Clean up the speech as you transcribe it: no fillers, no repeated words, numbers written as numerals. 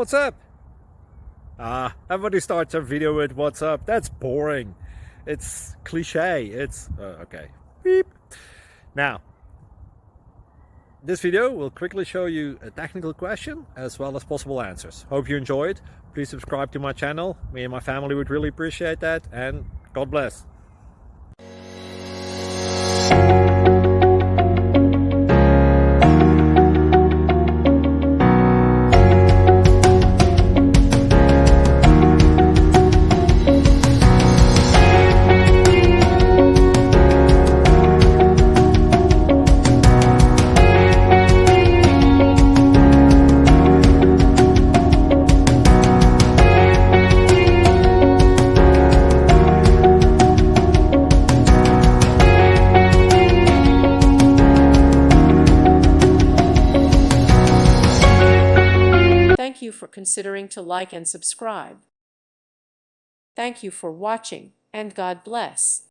What's up? Everybody starts a video with what's up. That's boring. It's cliche. It's okay. Beep. Now, this video will quickly show you a technical question as well as possible answers. Hope you enjoyed. Please subscribe to my channel. Me and my family would really appreciate that, and God bless. Thank you for considering to like and subscribe. Thank you for watching, and God bless.